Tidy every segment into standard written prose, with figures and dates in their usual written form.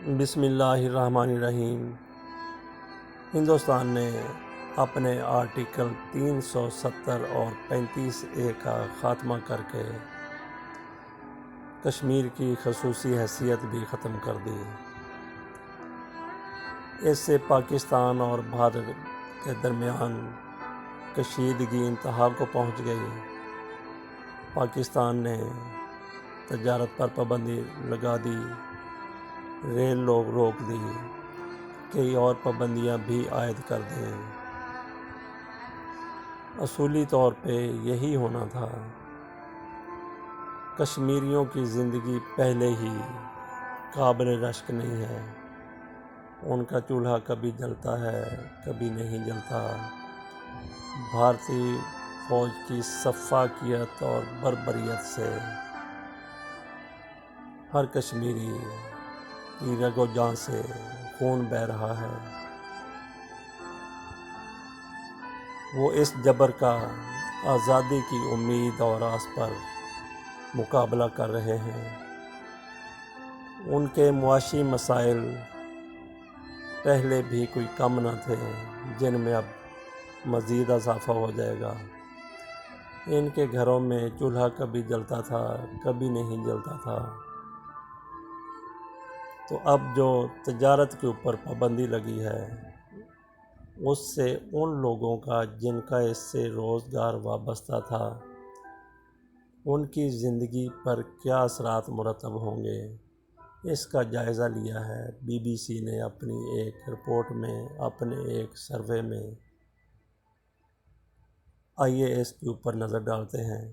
بسم اللہ الرحمن الرحیم۔ ہندوستان نے اپنے آرٹیکل 370 اور 35A کا خاتمہ کر کے کشمیر کی خصوصی حیثیت بھی ختم کر دی۔ اس سے پاکستان اور بھارت کے درمیان کشیدگی انتہا کو پہنچ گئی۔ پاکستان نے تجارت پر پابندی لگا دی، ریل روک دی، کئی اور پابندیاں بھی عائد کر دیں۔ اصولی طور پہ یہی ہونا تھا۔ کشمیریوں کی زندگی پہلے ہی قابل رشک نہیں ہے۔ ان کا چولہا کبھی جلتا ہے، کبھی نہیں جلتا۔ بھارتی فوج کی سفاکیت اور بربریت سے ہر کشمیری کی رگ و جان سے خون بہہ رہا ہے۔ وہ اس جبر کا آزادی کی امید اور آس پر مقابلہ کر رہے ہیں۔ ان کے معاشی مسائل پہلے بھی کوئی کم نہ تھے، جن میں اب مزید اضافہ ہو جائے گا۔ ان کے گھروں میں چولہا کبھی جلتا تھا، کبھی نہیں جلتا تھا۔ تو اب جو تجارت کے اوپر پابندی لگی ہے، اس سے ان لوگوں کا جن کا اس سے روزگار وابستہ تھا، ان کی زندگی پر کیا اثرات مرتب ہوں گے، اس کا جائزہ لیا ہے BBC نے اپنی ایک رپورٹ میں، اپنے ایک سروے میں۔ آئیے اس کے اوپر نظر ڈالتے ہیں۔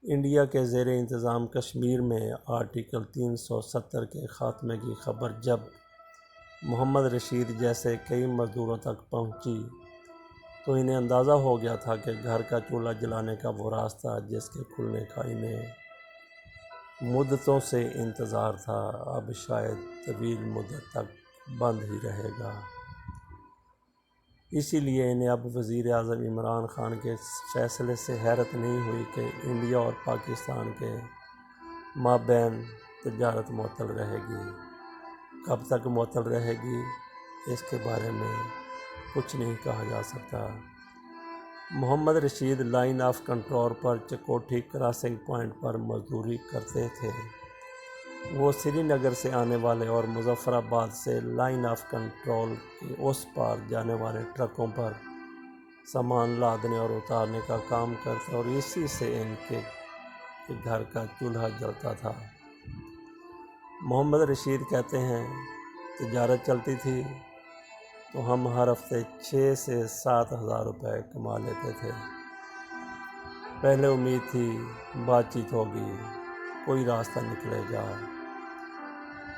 انڈیا کے زیر انتظام کشمیر میں آرٹیکل 370 کے خاتمے کی خبر جب محمد رشید جیسے کئی مزدوروں تک پہنچی تو انہیں اندازہ ہو گیا تھا کہ گھر کا چولہا جلانے کا وہ راستہ جس کے کھلنے کا انہیں مدتوں سے انتظار تھا، اب شاید طویل مدت تک بند ہی رہے گا۔ اسی لیے انہیں اب وزیر اعظم عمران خان کے فیصلے سے حیرت نہیں ہوئی کہ انڈیا اور پاکستان کے مابین تجارت معطل رہے گی۔ کب تک معطل رہے گی، اس کے بارے میں کچھ نہیں کہا جا سکتا۔ Muhammad Rashid line of control پر چکوٹھی کراسنگ پوائنٹ پر مزدوری کرتے تھے۔ وہ سری نگر سے آنے والے اور مظفر آباد سے لائن آف کنٹرول کے اس پار جانے والے ٹرکوں پر سامان لادنے اور اتارنے کا کام کرتے اور اسی سے ان کے گھر کا چولہا جلتا تھا۔ محمد رشید کہتے ہیں، تجارت چلتی تھی تو ہم ہر ہفتے 6 سے 7 ہزار روپے کما لیتے تھے۔ پہلے امید تھی بات چیت ہوگی، کوئی راستہ نکلے گا،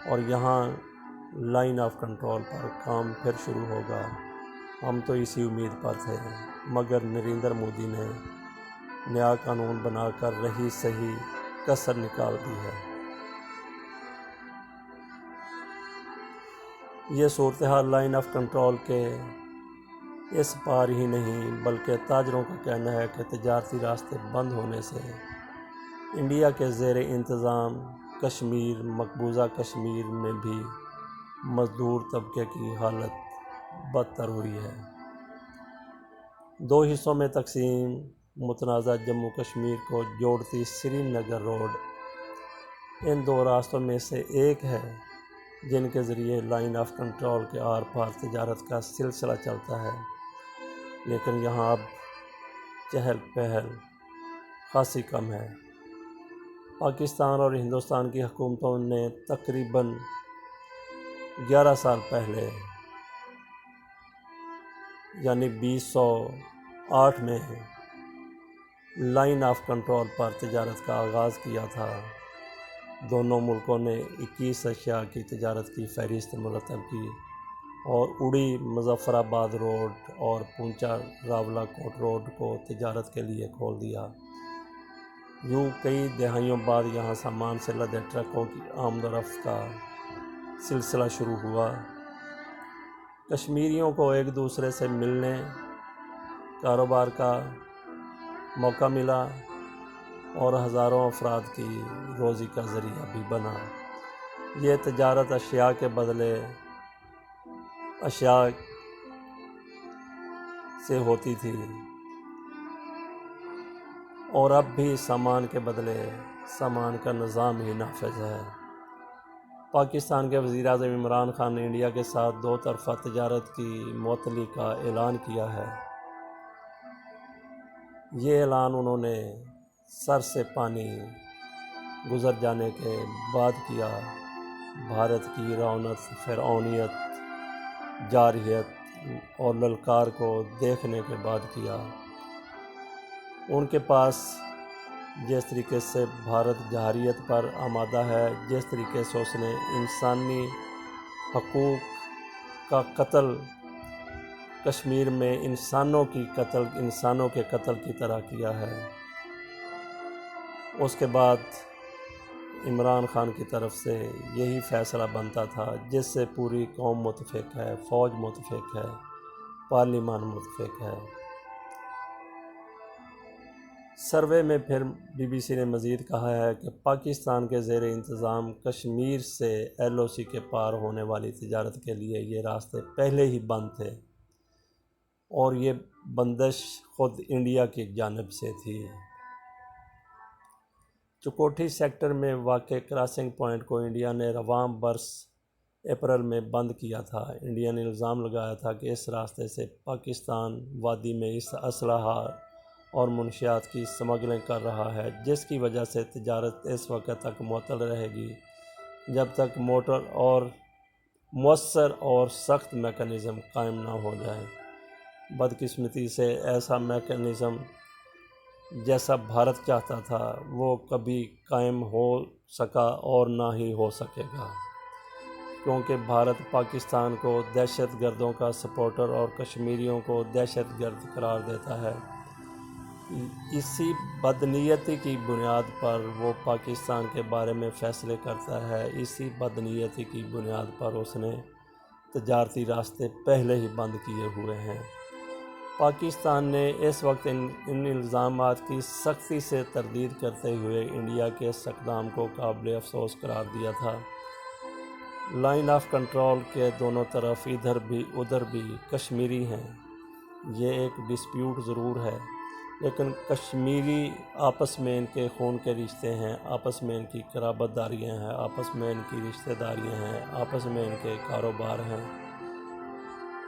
اور یہاں لائن آف کنٹرول پر کام پھر شروع ہوگا۔ ہم تو اسی امید پر تھے، مگر نریندر مودی نے نیا قانون بنا کر رہی صحیح کسر نکال دی ہے۔ یہ صورتحال لائن آف کنٹرول کے اس پار ہی نہیں بلکہ تاجروں کا کہنا ہے کہ تجارتی راستے بند ہونے سے انڈیا کے زیر انتظام کشمیر، مقبوضہ کشمیر میں بھی مزدور طبقے کی حالت بدتر ہوئی ہے۔ 2 حصوں میں تقسیم متنازع جموں کشمیر کو جوڑتی سری نگر روڈ ان 2 راستوں میں سے ایک ہے جن کے ذریعے لائن آف کنٹرول کے آر پار تجارت کا سلسلہ چلتا ہے، لیکن یہاں اب چہل پہل خاصی کم ہے۔ پاکستان اور ہندوستان کی حکومتوں نے تقریباً 11 سال پہلے یعنی 2008 میں لائن آف کنٹرول پر تجارت کا آغاز کیا تھا۔ دونوں ملکوں نے 21 اشیاء کی تجارت کی فہرست مرتب کی اور اڑی مظفر آباد روڈ اور پونچا راولا کوٹ روڈ کو تجارت کے لیے کھول دیا۔ یوں کئی دہائیوں بعد یہاں سامان سے لدے ٹرکوں کی آمد و رفت کا سلسلہ شروع ہوا۔ کشمیریوں کو ایک دوسرے سے ملنے، کاروبار کا موقع ملا اور ہزاروں افراد کی روزی کا ذریعہ بھی بنا۔ یہ تجارت اشیاء کے بدلے اشیاء سے ہوتی تھی اور اب بھی سامان کے بدلے سامان کا نظام ہی نافذ ہے۔ پاکستان کے وزیر اعظم عمران خان نے انڈیا کے ساتھ دو طرفہ تجارت کی معطلی کا اعلان کیا ہے۔ یہ اعلان انہوں نے سر سے پانی گزر جانے کے بعد کیا۔ بھارت کی رونق، فرعونیت، جارحیت اور للکار کو دیکھنے کے بعد کیا۔ ان کے پاس جس طریقے سے بھارت جارحیت پر آمادہ ہے، جس طریقے سے اس نے انسانی حقوق کا قتل کشمیر میں انسانوں کے قتل کی طرح کیا ہے، اس کے بعد عمران خان کی طرف سے یہی فیصلہ بنتا تھا، جس سے پوری قوم متفق ہے، فوج متفق ہے، پارلیمان متفق ہے۔ سروے میں پھر BBC نے مزید کہا ہے کہ پاکستان کے زیر انتظام کشمیر سے LOC کے پار ہونے والی تجارت کے لیے یہ راستے پہلے ہی بند تھے اور یہ بندش خود انڈیا کی جانب سے تھی۔ چکوٹھی سیکٹر میں واقع کراسنگ پوائنٹ کو انڈیا نے رواں برس اپریل میں بند کیا تھا۔ انڈیا نے الزام لگایا تھا کہ اس راستے سے پاکستان وادی میں اس اسلحہ اور منشیات کی سمگلنگ کر رہا ہے، جس کی وجہ سے تجارت اس وقت تک معطل رہے گی جب تک مؤثر اور سخت میکانزم قائم نہ ہو جائے۔ بدقسمتی سے ایسا میکانزم جیسا بھارت چاہتا تھا وہ کبھی قائم ہو سکا اور نہ ہی ہو سکے گا، کیونکہ بھارت پاکستان کو دہشت گردوں کا سپورٹر اور کشمیریوں کو دہشت گرد قرار دیتا ہے۔ اسی بدنیتی کی بنیاد پر وہ پاکستان کے بارے میں فیصلے کرتا ہے، اسی بدنیتی کی بنیاد پر اس نے تجارتی راستے پہلے ہی بند کیے ہوئے ہیں۔ پاکستان نے اس وقت ان الزامات کی سختی سے تردید کرتے ہوئے انڈیا کے اس اقدام کو قابل افسوس قرار دیا تھا۔ لائن آف کنٹرول کے دونوں طرف ادھر بھی ادھر بھی کشمیری ہیں۔ یہ ایک ڈسپیوٹ ضرور ہے، لیکن کشمیری آپس میں ان کے خون کے رشتے ہیں، آپس میں ان کی قرابت داریاں ہیں، آپس میں ان کی رشتہ داریاں ہیں، آپس میں ان کے کاروبار ہیں۔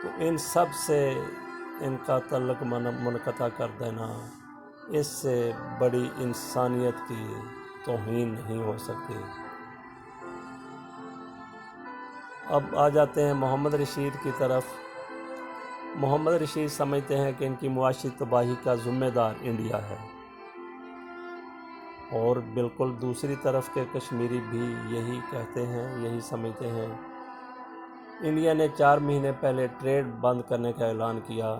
تو ان سب سے ان کا تعلق منقطع کر دینا، اس سے بڑی انسانیت کی توہین نہیں ہو سکتی۔ اب آ جاتے ہیں محمد رشید کی طرف۔ محمد رشید سمجھتے ہیں کہ ان کی معاشی تباہی کا ذمہ دار انڈیا ہے، اور بالکل دوسری طرف کے کشمیری بھی یہی کہتے ہیں، یہی سمجھتے ہیں۔ انڈیا نے 4 مہینے پہلے ٹریڈ بند کرنے کا اعلان کیا۔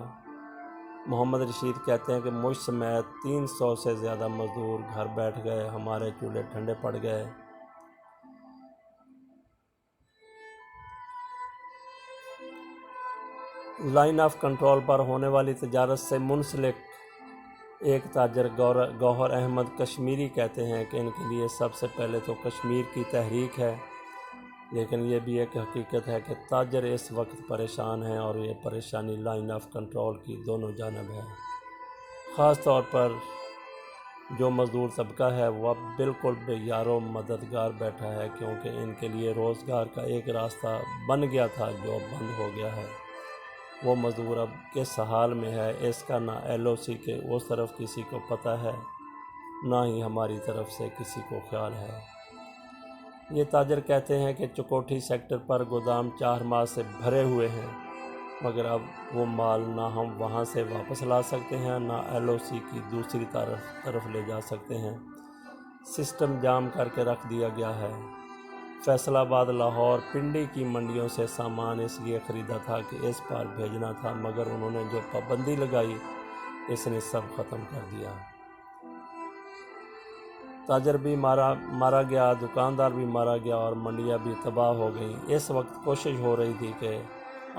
محمد رشید کہتے ہیں کہ مجھ سمیت 300 سے زیادہ مزدور گھر بیٹھ گئے، ہمارے چولہے ٹھنڈے پڑ گئے۔ لائن آف کنٹرول پر ہونے والی تجارت سے منسلک ایک تاجر گوہر احمد کشمیری کہتے ہیں کہ ان کے لیے سب سے پہلے تو کشمیر کی تحریک ہے، لیکن یہ بھی ایک حقیقت ہے کہ تاجر اس وقت پریشان ہیں اور یہ پریشانی لائن آف کنٹرول کی دونوں جانب ہے۔ خاص طور پر جو مزدور طبقہ ہے وہ اب بالکل بے یار و مددگار بیٹھا ہے، کیونکہ ان کے لیے روزگار کا ایک راستہ بن گیا تھا جو اب بند ہو گیا ہے۔ وہ مزدور اب کس حال میں ہے اس کا نہ LOC کے اس طرف کسی کو پتہ ہے، نہ ہی ہماری طرف سے کسی کو خیال ہے۔ یہ تاجر کہتے ہیں کہ چکوٹھی سیکٹر پر گودام 4 ماہ سے بھرے ہوئے ہیں، مگر اب وہ مال نہ ہم وہاں سے واپس لا سکتے ہیں، نہ LOC کی دوسری طرف لے جا سکتے ہیں۔ سسٹم جام کر کے رکھ دیا گیا ہے۔ فیصل آباد، لاہور، پنڈی کی منڈیوں سے سامان اس لیے خریدا تھا کہ اس پار بھیجنا تھا، مگر انہوں نے جو پابندی لگائی اس نے سب ختم کر دیا۔ تاجر بھی مارا گیا، دکاندار بھی مارا گیا اور منڈیاں بھی تباہ ہو گئیں۔ اس وقت کوشش ہو رہی تھی کہ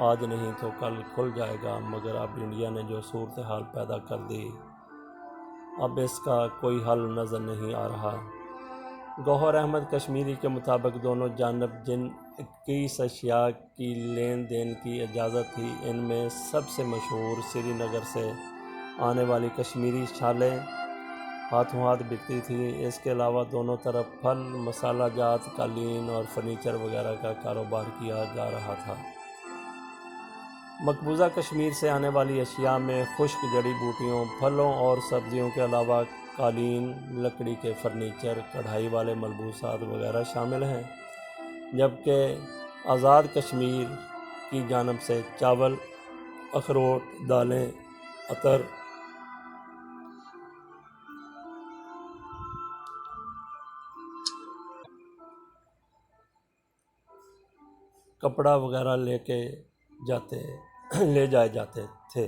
آج نہیں تو کل کھل جائے گا، مگر اب انڈیا نے جو صورتحال پیدا کر دی، اب اس کا کوئی حل نظر نہیں آ رہا۔ گوہر احمد کشمیری کے مطابق دونوں جانب جن 21 اشیاء کی لین دین کی اجازت تھی ان میں سب سے مشہور سری نگر سے آنے والی کشمیری شالیں ہاتھوں ہاتھ بکتی تھی۔ اس کے علاوہ دونوں طرف پھل، مسالہ جات، قالین اور فرنیچر وغیرہ کا کاروبار کیا جا رہا تھا۔ مقبوضہ کشمیر سے آنے والی اشیاء میں خشک جڑی بوٹیوں، پھلوں اور سبزیوں کے علاوہ قالین، لکڑی کے فرنیچر، کڑھائی والے ملبوسات وغیرہ شامل ہیں، جبکہ آزاد کشمیر کی جانب سے چاول، اخروٹ، دالیں، عطر، کپڑا وغیرہ لے جائے جاتے تھے۔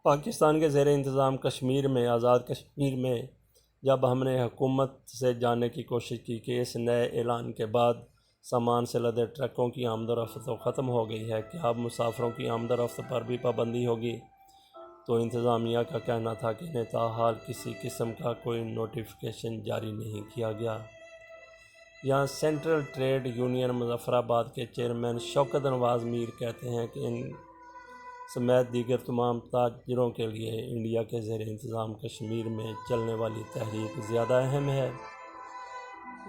پاکستان کے زیر انتظام کشمیر میں، آزاد کشمیر میں جب ہم نے حکومت سے جاننے کی کوشش کی کہ اس نئے اعلان کے بعد سامان سے لدے ٹرکوں کی آمد و رفت تو ختم ہو گئی ہے، کیا اب مسافروں کی آمد و رفت پر بھی پابندی ہوگی؟ تو انتظامیہ کا کہنا تھا کہ انہیں تاحال کسی قسم کا کوئی نوٹیفیکیشن جاری نہیں کیا گیا۔ یہاں سینٹرل ٹریڈ یونین مظفر آباد کے چیئرمین شوکت نواز میر کہتے ہیں کہ ان سمیت دیگر تمام تاجروں کے لیے انڈیا کے زیر انتظام کشمیر میں چلنے والی تحریک زیادہ اہم ہے۔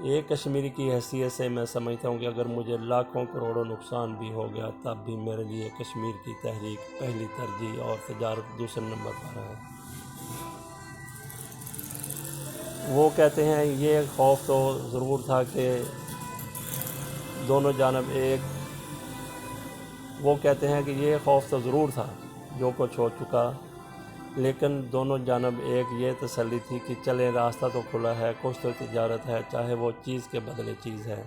ایک کشمیری کی حیثیت سے میں سمجھتا ہوں کہ اگر مجھے لاکھوں کروڑوں نقصان بھی ہو گیا تب بھی میرے لیے کشمیر کی تحریک پہلی ترجیح اور تجارت دوسرے نمبر پر ہے۔ وہ کہتے ہیں یہ خوف تو ضرور تھا کہ دونوں جانب جو کچھ ہو چکا، لیکن دونوں جانب ایک یہ تسلی تھی کہ چلیں راستہ تو کھلا ہے، کچھ تو تجارت ہے، چاہے وہ چیز کے بدلے چیز ہے۔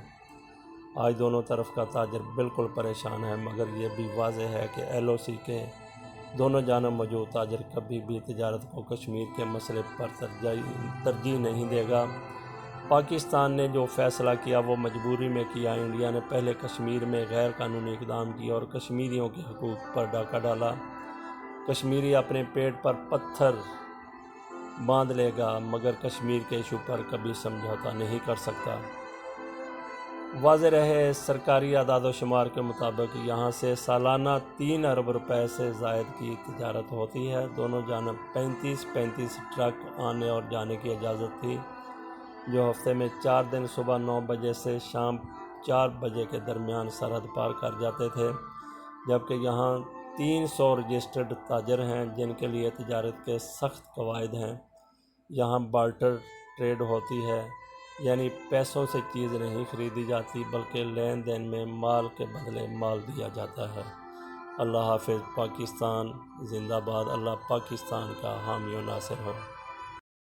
آج دونوں طرف کا تاجر بالکل پریشان ہے، مگر یہ بھی واضح ہے کہ LOC کے دونوں جانب موجود تاجر کبھی بھی تجارت کو کشمیر کے مسئلے پر ترجیح نہیں دے گا۔ پاکستان نے جو فیصلہ کیا وہ مجبوری میں کیا۔ انڈیا نے پہلے کشمیر میں غیر قانونی اقدام کیے اور کشمیریوں کے حقوق پر ڈاکہ ڈالا۔ کشمیری اپنے پیٹ پر پتھر باندھ لے گا مگر کشمیر کے ایشو پر کبھی سمجھوتہ نہیں کر سکتا۔ واضح رہے، سرکاری اعداد و شمار کے مطابق یہاں سے سالانہ 3 ارب روپے سے زائد کی تجارت ہوتی ہے۔ دونوں جانب 35 ٹرک آنے اور جانے کی اجازت تھی، جو ہفتے میں 4 دن صبح 9 بجے سے شام 4 بجے کے درمیان سرحد پار کر جاتے تھے، جبکہ یہاں 300 رجسٹرڈ تاجر ہیں جن کے لیے تجارت کے سخت قواعد ہیں۔ یہاں بارٹر ٹریڈ ہوتی ہے، یعنی پیسوں سے چیز نہیں خریدی جاتی بلکہ لین دین میں مال کے بدلے مال دیا جاتا ہے۔ اللہ حافظ۔ پاکستان زندہ باد۔ اللہ پاکستان کا حامی و ناصر ہو۔